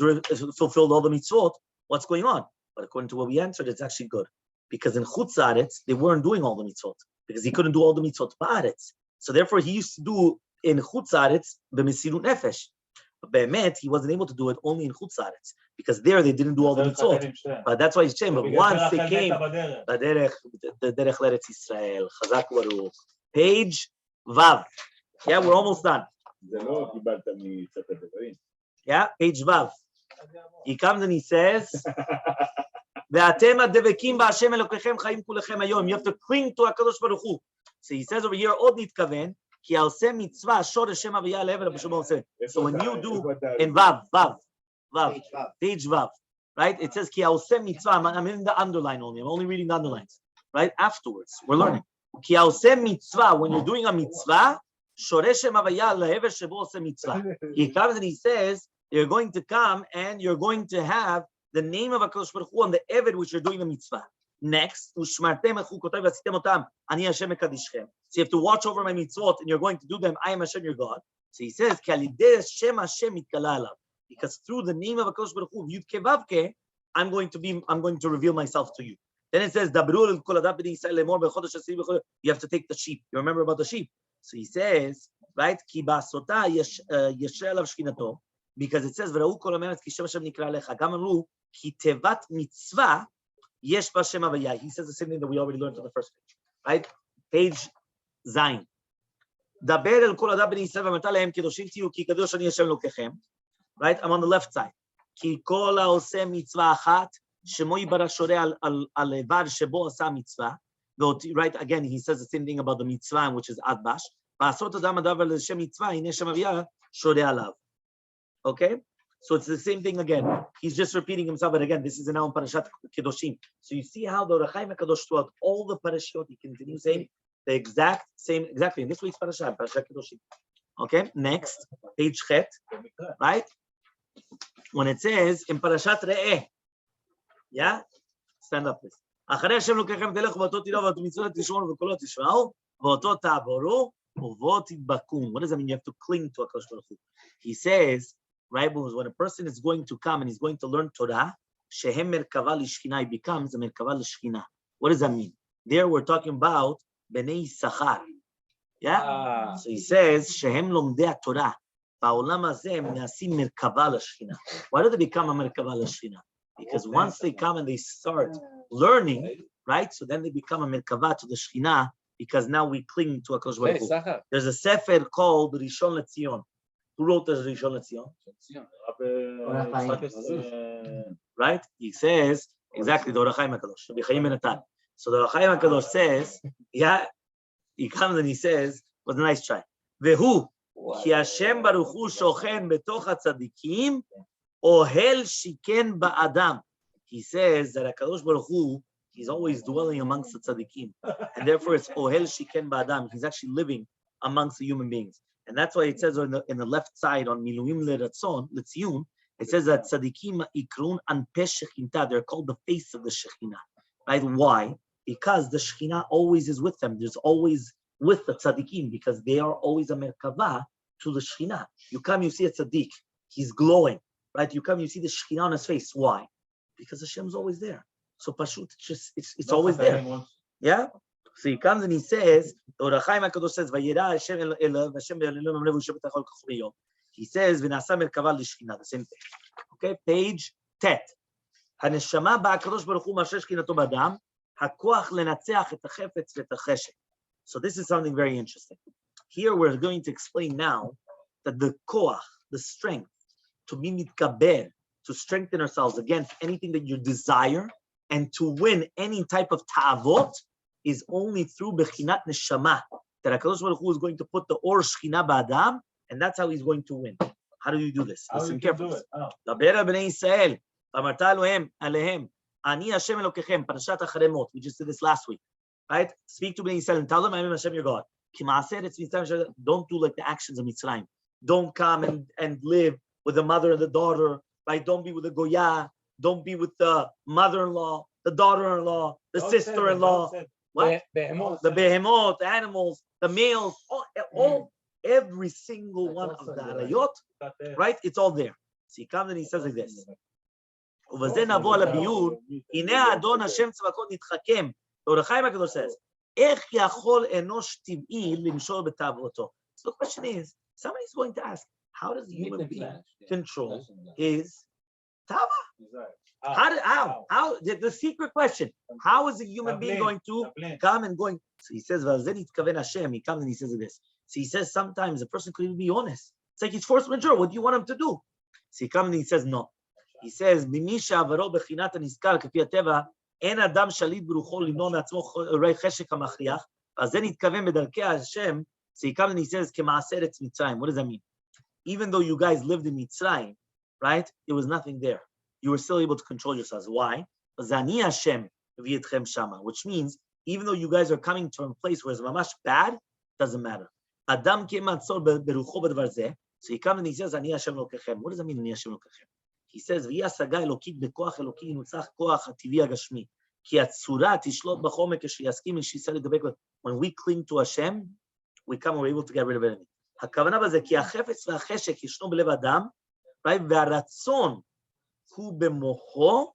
Speaker 1: fulfilled all the mitzvot, what's going on? But according to what we answered, it's actually good. Because in Chutz La'aretz, they weren't doing all the mitzvot. Because he couldn't do all the mitzvot ba'aretz. So therefore, he used to do in Chutz La'aretz b'mesirut nefesh. But be'emet, he wasn't able to do it only in Chutz La'aretz. Because there, they didn't do all the mitzvot. But that's why he's changed. But once they came, the derech l'Eretz Yisrael, Chazak Baruch, page Vav. Yeah, we're almost done. Yeah, page Vav. He comes and he says, "Ve'atem hadevekim b'Hashem Elokechem chayim kulechem hayom." You have to cling to HaKadosh Baruch Hu. So he says over here, "Od nitkaven ki alseh mitzvah shor Hashem aviyah le'ever Rabbi Shimon said." So when you do in Vav, page Vav, right? It says ki haoseh mitzvah. I'm in the underline only. I'm only reading the underlines, right? Afterwards, we're learning ki haoseh mitzvah. When you're doing a mitzvah, shoresh havaya lehever shebo oseh mitzvah. He comes and he says you're going to come and you're going to have the name of HaKadosh Baruch Hu on the eved which you're doing the mitzvah. Next, ushmartem echukotai v'asitem otam, ani Hashem mekadishchem. So you have to watch over my mitzvot, and you're going to do them. I am Hashem, your God. So he says, ki alidei Hashem Hashem mitkala alav. Because through the name of HaKadosh Baruch Hu, Yud Ke Vav Ke, I'm going to reveal myself to you. Then it says, Dabru el kol adam b'nei Yisrael lemor b'chodesh hasiri b'chodesh. You have to take the sheep. You remember about the sheep? So he says, right? Ki ba'asota yesher alav shkinato. Because it says, V'ra'u kol ha'meretz ki Shem Hashem nikra alecha. Gam amru ki tevat mitzvah. Yesh Bashem Avaya. He says the same thing that we already learned on the first page, right? Page Zayin. Daber el kol adam b'nei Yisrael v'amarta lehem kedoshim tiyu ki kadosh ani Hashem Elokechem. Right? I'm on the left side. Ki kol ha'oseh mitzvah achat shemo yibara shoreh al evad shebo asa mitzvah. Right? Again, he says the same thing about the mitzvah, which is adbash. V'asot adam adavar l'shem mitzvah hine Shem Avaya shoreh alav. Okay? So it's the same thing again. He's just repeating himself, but again, this is now in Parashat Kedoshim. So you see how the Hahayim Hakadosh throughout all the parashiyot, he continues saying the exact same, exactly in this week's Parashat Kedoshim. Okay, next, page Chet, right? When it says in Parashat Re'eh, yeah? Stand up, please. אחרי השם לוקחם תלך ואותו תראו ואותו מצוות תשמעו וקולו תשמעו ואותו תעברו ובו תדבקום. What does that mean? You have to cling to HaKadosh Baruch Hu. He says, right, when a person is going to come and he's going to learn Torah, shehem merkava lishchina, he becomes a merkava lishchina. What does that mean? There we're talking about Bnei Yisachar. Yeah? So he says, shehem lomdei Torah. Ba'olam hazeh nasim merkava lishchina. Why do they become a merkava lishchina? Because once they come and they start learning, right, so then they become a merkava to the Shechina, because now we cling to HaKadosh Baruch Hu. There's a sefer called Rishon LeZion. Who wrote the Rishon LeZion? Right? He says, exactly, the Hahayim Hakadosh. Rabbi Chaim ben Natan. So the Hahayim Hakadosh says, yeah, he comes and he says, was a nice try. Vehu, ki Hashem Baruch Hu shochen betoch hatzadikim, ohel shiken ba'adam. He says that HaKadosh Baruch Hu, he's always dwelling amongst the tzadikim. And therefore it's ohel shiken ba'adam. He's actually living amongst the human beings. And that's why it says in the left side on Miluim Leratzon, Letziyun, it says that tzadikim ikrun an peh shechinta. They're called the face of the Shekhinah. Right? Why? Because the Shekhinah always is with them. There's always with the tzadikim, because they are always a merkava to the Shekhinah. You come, you see a tzaddik, he's glowing. Right? You come, you see the Shekhinah on his face. Why? Because Hashem's always there. So Pashut, it's always there. Yeah? So he comes and he says, the Hahayim Hakadosh says, "Vayira Hashem el Hashem be'alelim amlevu yishav b'tachol kachuriyom." He says, "V'nasa merkava l'shchina." The same thing. Okay, page Tet. Haneshama ba'Hakadosh Baruch Hu ma'asher shchinato b'adam, hakoach lenatzeach et hachefetz v'et hacheshek. So this is something very interesting. Here we're going to explain now that the koach, the strength, to be mitkaber, to strengthen ourselves against anything that you desire, and to win any type of ta'avot, is only through Bechinat Neshama, that HaKadosh Baruch Hu is going to put the Or Shechina Ba'adam, and that's how he's going to win. How do you do this? Listen carefully. Daber b'nei Yisrael, v'amarta alehem, ani Hashem Elokechem, Parashat Acharemot. We just did this last week, right? Speak to b'nei Yisrael and tell them, I am Hashem your God. Don't do like the actions of Mitzrayim. Don't come and live with the mother and the daughter, right? Don't be with the Goya. Don't be with the mother-in-law, the daughter-in-law, the sister-in-law. What? The behemoth, the animals, the males, every single one of the arayot, right? It's all there. So he comes and he says like this. ובזה נבוא על הביור, הנה האדון השם צבקות נתחכם. והחיים הקדוש says, איך יכול אנוש טבעי למשול בתאוותו? So the question is, somebody is going to ask, how does the human being control his tava? How? The secret question. How is a human being going to come and going? So he says, Hashem. He comes and he says this. So he says sometimes a person could even be honest. It's like he's force majeure. What do you want him to do? So he comes and he says no. He says, "Mimisha avaro bechinat aniskar kefi hateva en adam shalit b'rucho limno me'atzmo rei cheshek hamachriach." אז זה נתכוון בדרכי Hashem. So he comes and he says, "K'maaser etz Mitzrayim." What does that mean? Even though you guys lived in Mitzrayim, right? There was nothing there. you were still able to control yourselves. Why? Zani Hashem v'yitchem shama, which means even though you guys are coming to a place where it's mamash bad, doesn't matter. Adam kematzor berucho b'dvar zeh. So he comes and he says, Ani Hashem lokechem. What does that mean, Ani Hashem lokechem? He says, V'yasaga elokit bekoach eloki yinutzach koach hativi hagashmi. Ki atzura tishlot b'chomek eshiyaskim eshiyisar legabek. When we cling to Hashem, we come and we're able to get rid of enemy. הכוונה בזה, כי החפץ והחשק ישנו בלב אדם, right? והרצון הוא במוחו,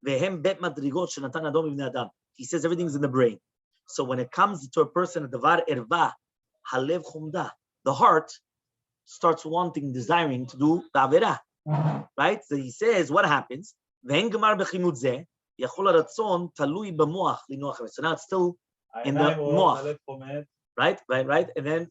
Speaker 1: והם בית מדרגות שנתן אדום בבני אדם. He says everything's in the brain. So when it comes to a person, דבר ערווה, הלב חומדה, the heart starts wanting, desiring to do the עבירה. Right? So he says, what happens? ואין גמר בחימוד זה, יכול הרצון תלוי במוח לנוח. So now it's still in the מוח. Right? And then,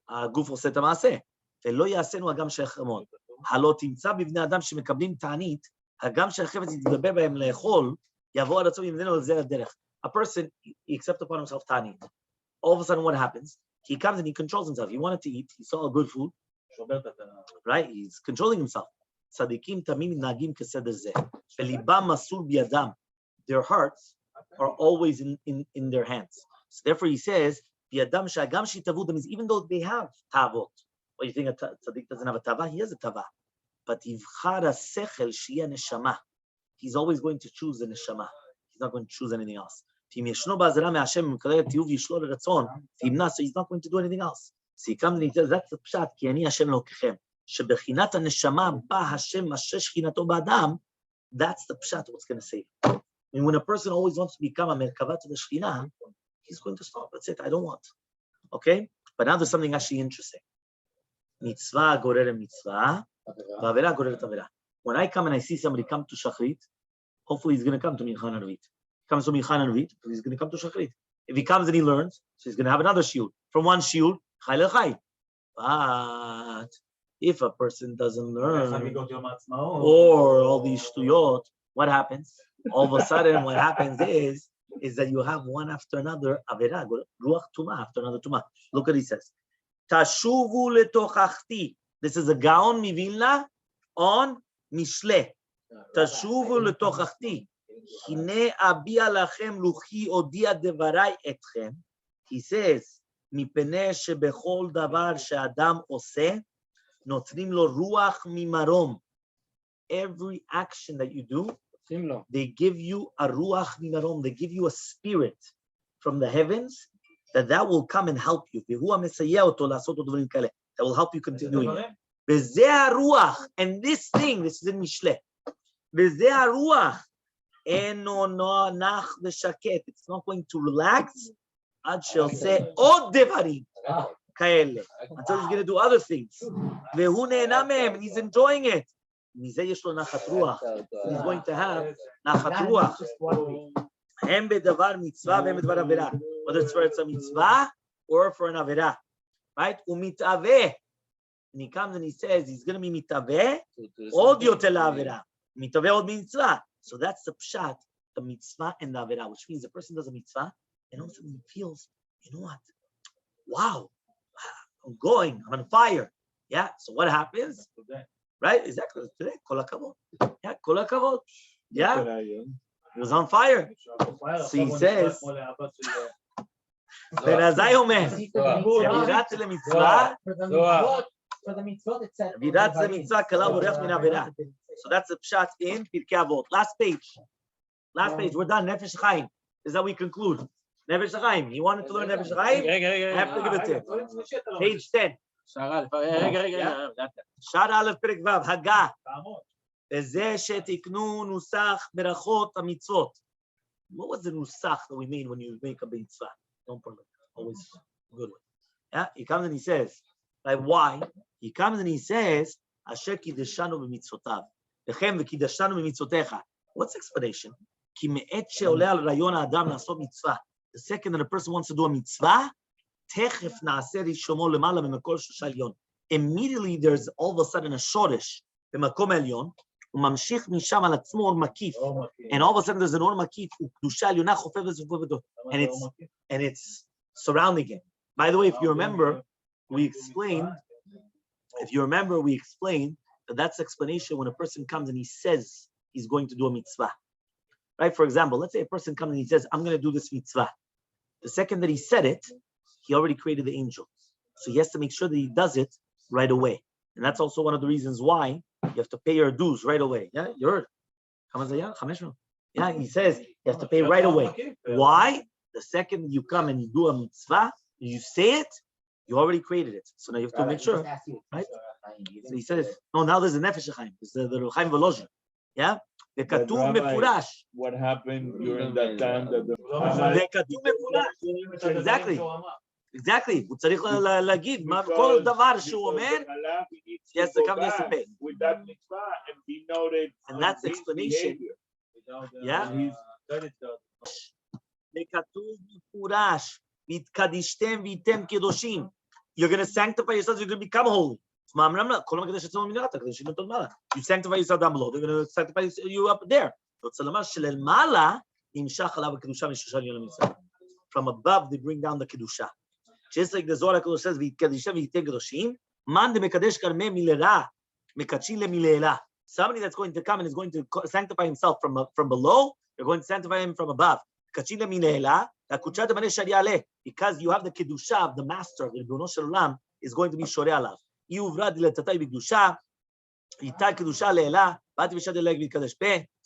Speaker 1: הגוף עושה את המעשה, ולא יעשינו הגם שהחרמון. הלא תמצא בבני אדם שמקבלים תענית, הגם שהחפץ יתגבר בהם לאכול, יבוא הרצון ממנו לזה לדרך. A person, he accepts upon himself ta'anit. All of a sudden, what happens? He comes and he controls himself. He wanted to eat, he saw a good food, right? He's controlling himself. Tzadikim tamim nagim keseder zeh. Velibam masur biadam. Their hearts are always in their hands. So therefore, he says, biadam shagam shitavu, that means even though they have tavot. What, you think a tzaddik doesn't have a tava? He has a tava. But yivchar sechel shia neshama. He's always going to choose the neshama. He's not going to choose anything else. So he's not going to do anything else. So he comes and he says, that's the pshat, כי אני השם אלוקיכם. שבחינת הנשמה בא השם אשר שכינתו באדם, that's the pshat, what's going to say. I mean, when a person always wants to become a merkava to the shechina, he's going to stop. That's it, I don't want. Okay? But now there's something actually interesting. Mitzvah goreret mitzvah, v'avera goreret avera. When I come and I see somebody come to shachrit, hopefully he's going to come to Mincha Narvit. Comes to Mincha Narvit, he's going to come to Shachrit. If he comes and he learns, so he's going to have another shiur. From one shiur, Chai L'Chai. But if a person doesn't learn, or all these shtuyot, what happens? All of a sudden, what happens is that you have one after another, Avera, Ruach Tumah after another Tumah. Look what he says. Tashuvu letochachti. This is a Gaon Mivilna on Mishle. תשובו לתוכחתי, הנה אביע לכם לוחי הודיע דברי אתכם. He says, מפני שבכל דבר שאדם עושה, נותנים לו רוח ממרום. Every action that you do, they give you a ruach ממרום, they give you a spirit from the heavens, that will come and help you. והוא המסייע אותו לעשות עוד דברים כאלה, that will help you continue. וזה הרוח, and this thing, this is in Mishle. וזה הרוח, אינו נח ושקט. It's not going to relax עד שעושה עוד דברים כאלה. Until he's going to do other things. והוא נהנה מהם, he's enjoying it. מזה יש לו נחת רוח. He's going to have נחת רוח. הם בדבר מצווה והם בדבר עבירה. Whether it's for a mitzvah or for an עבירה. Right? הוא מתאווה. And he comes and he says, he's going to be מתאווה עוד יותר לעבירה. Mitaveh od mitzvah. So that's the pshat, the mitzvah and the avera, which means the person does a mitzvah and all of a sudden he feels, you know what? Wow, I'm going, I'm on fire. Yeah, so what happens? Right? Exactly. Today, kol hakavod. Yeah, kol hakavod. Yeah, he was on fire. So he says, Benazai omer, virat lemitzvah.
Speaker 2: For the mitzvot, etc.
Speaker 1: So that's the pshat in Pirkei Avot. Last page. We're done. Nefesh Chaim. This is how we conclude. Nefesh Chaim. He wanted to learn Nefesh Chaim. I have to give it to him. Page 10. Shar Aleph Perek Vav. Haga. וזה שתקנו נוסח ברכות המצוות. What was the nusach that we made when you make a mitzvah? Don't forget. Always a good one. Yeah. He comes and he says, like, why? He comes and he says, Asher kidashanu b'mitzvotav, v'chem v'kidashanu b'mitzvotecha. What's the explanation? Ki me'et she'oleh al rayon ha'adam la'asot mitzvah. The second that a person wants to do a mitzvah, techef na'aseh rishomo lemala b'makol shosha elyon. Immediately there's all of a sudden a shoresh b'makom elyon, u'mamshich misham al atzmo or makif. And all of a sudden there's an or makif, u'kdusha elyonah chofeh v'zufeh v'do. And it's surrounding him. By the way, if you remember, we explained that that's the explanation when a person comes and he says he's going to do a mitzvah. Right? For example, let's say a person comes and he says, I'm going to do this mitzvah. The second that he said it, he already created the angel. So he has to make sure that he does it right away. And that's also one of the reasons why you have to pay your dues right away. Yeah, you heard. Yeah, he says you have to pay right away. Why? The second you come and you do a mitzvah, you say it, you already created it. So now you have to make sure, right? So he says, no, now there's a nefesh Hachayim. It's the Hachayim Volozhin. Yeah? The Katuv Mefurash.
Speaker 3: What happened during that time that the
Speaker 1: Exactly. Exactly. הוא צריך להגיד, כל דבר שהוא אומר, he has to come and pay.
Speaker 3: With that mitzvah and be noted.
Speaker 1: And that's the explanation. Yeah? וכתוב מפורש, והתקדישתם והייתם קדושים. You're going to sanctify yourselves, you're going to become holy. You sanctify yourself down below, they're going to sanctify you up there. From above, they bring down the kedusha. Just like the Zohar HaKadosh says, somebody that's going to come and is going to sanctify himself from below, you're going to sanctify him from above. Because you have the kedusha of the master, the Ribono Shel Olam, is going to be shorei alav. So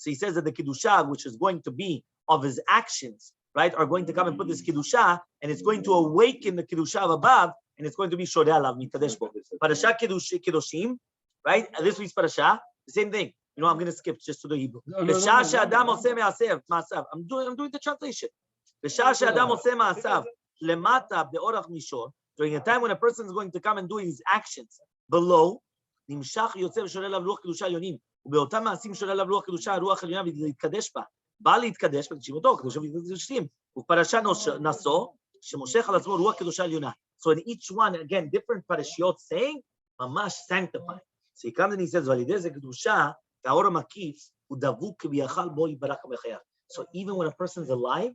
Speaker 1: he says that the kedusha, which is going to be of his actions, right, are going to come and put this kedusha, and it's going to awaken the kedusha of above, and it's going to be shorei alav mikadesh bo. Parasha kedoshim, right? And this week's parasha, the same thing. You know, I'm going to skip just to the Hebrew. I'm doing the translation. During a time when a person is going to come and do his actions below, so in each one, again, different parashiot saying, mamash sanctify. So he comes and he says, so even when a person's alive,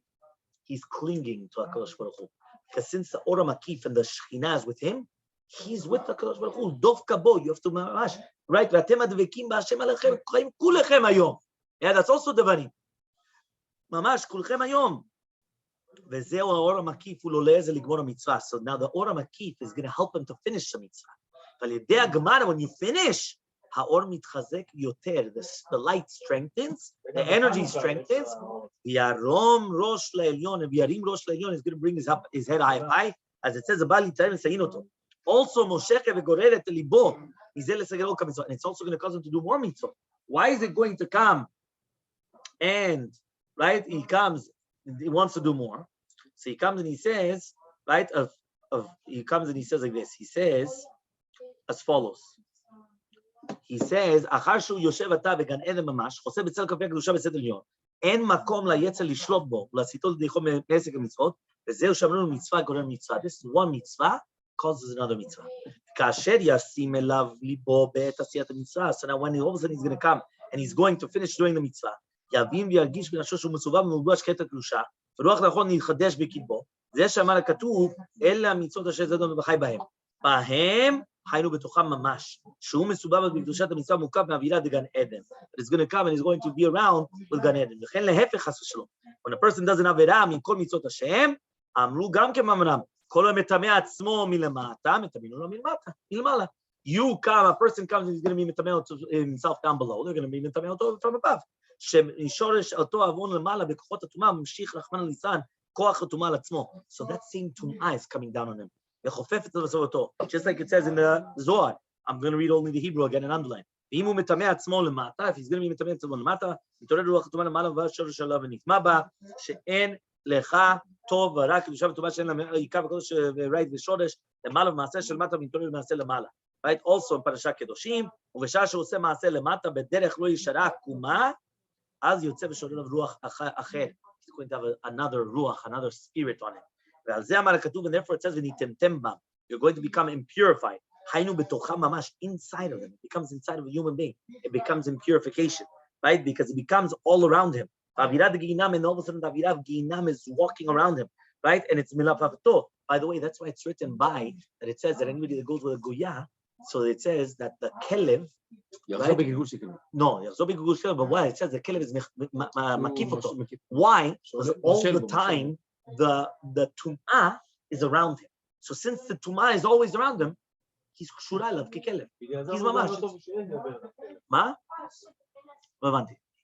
Speaker 1: he's clinging to HaKadosh Baruch Hu. Because since the Or HaMakif and the Shekhinah is with him, he's with HaKadosh Baruch Hu. Dov kabo, you have to mamash. Right? Yeah, that's also Devarim. Mamash, kulchem hayom. וזהו האור המקיף, הוא לא לעזר לגמור המצווה. So now the Or HaMakif is going to help him to finish the mitzvah. ועל ידי הגמרא, when you finish, האור מתחזק יותר, the light strengthens, the energy strengthens, וירום ראש לעליון, וירים ראש לעליון, is going to bring his head high, as it says, הבא להתאר לסיים אותו. Also, מושך וגורר את ליבו, מזה לסגר עוד כמצווה, and it's also going to cause him to do more mitzvah. Why is it going to come? And, right, he comes, he wants to do more. So he comes and he says, right, he comes and he says like this, he says, as follows. He says, אחר שהוא יושב אתה בגן עדן ממש, חוסה בצל כפי הקדושה בסדר עליון, אין מקום ליצר לשלוט בו, ולעשיתו לידי חום מעסק המצוות, וזהו שאמרנו מצווה גורם מצווה. This one mitzvah causes another mitzvah. כאשר ישים אליו ליבו בעת עשיית המצווה, so now when all of a sudden he's going to come, and he's going to finish doing the mitzvah, יבין וירגיש בנפשו שהוא מסובב ומלובש קטע הקדושה, ורוח נכון להתחדש בקרבו, זה שאמר הכתוב, אלה המצוות אשר זדון וחי בהם. בהם חיינו בתוכם ממש, שהוא מסובב בקדושת המצווה מוקף מאווירה דגן עדן. It's going to come and he's going to be around with גן עדן. לכן להפך חס ושלום. When a person does an עבירה מכל מצוות השם, אמרו גם כמאמרם, כל המטמא עצמו מלמטה, מטמאינו לו מלמעלה. You come, a person comes and he's going to be מטמא himself down below, they're going to be מטמא אותו from above. ששורש אותו עוון למעלה בכוחות הטומאה, ממשיך רחמנא ליצלן, כוח הטומאה על עצמו. So that same טומאה is coming down on him. Just like it says in the Zohar. I'm going to read only the Hebrew again and underline. If he's going to be מטמא עצמו למטה, מתעורר רוח הטומאה למעלה ובא שורש עליו ונטמא בה, שאין לך טוב ורע קדושה וטומאה שאין לה עיקר וקודש ורייט ושורש, למעלה ומעשה של מטה מתעורר ומעשה למעלה. Right? Also in פרשת קדושים, ובשעה שהוא עושה מעשה למטה, בדרך לא ישרה עקומה, אז יוצא ושורר עליו רוח אחר. He's going to have another ruach, another spirit on him. ועל זה אמר הכתוב, and therefore it says, וניתנתם בם. You're going to become impurified. היינו בתוכם ממש, inside of him. It becomes inside of a human being. It becomes in purification, right? Because it becomes all around him. והאווירה דגיהינם, and all of a sudden the האווירה דגיהינם is walking around him, right? And it's מלפפתו. By the way, that's why it's written by, that it says that anybody that goes with a goya, So it says that the kelev,
Speaker 4: יחזור בגלגול של כלב.
Speaker 1: no, יחזור בגלגול שלו, but why? It says the kelev is מקיף אותו. Why? Because all the time the tum'ah is around him. So since the tum'ah is always around him, he's קשורה אליו ככלב. He's ממש. מה? לא הבנתי.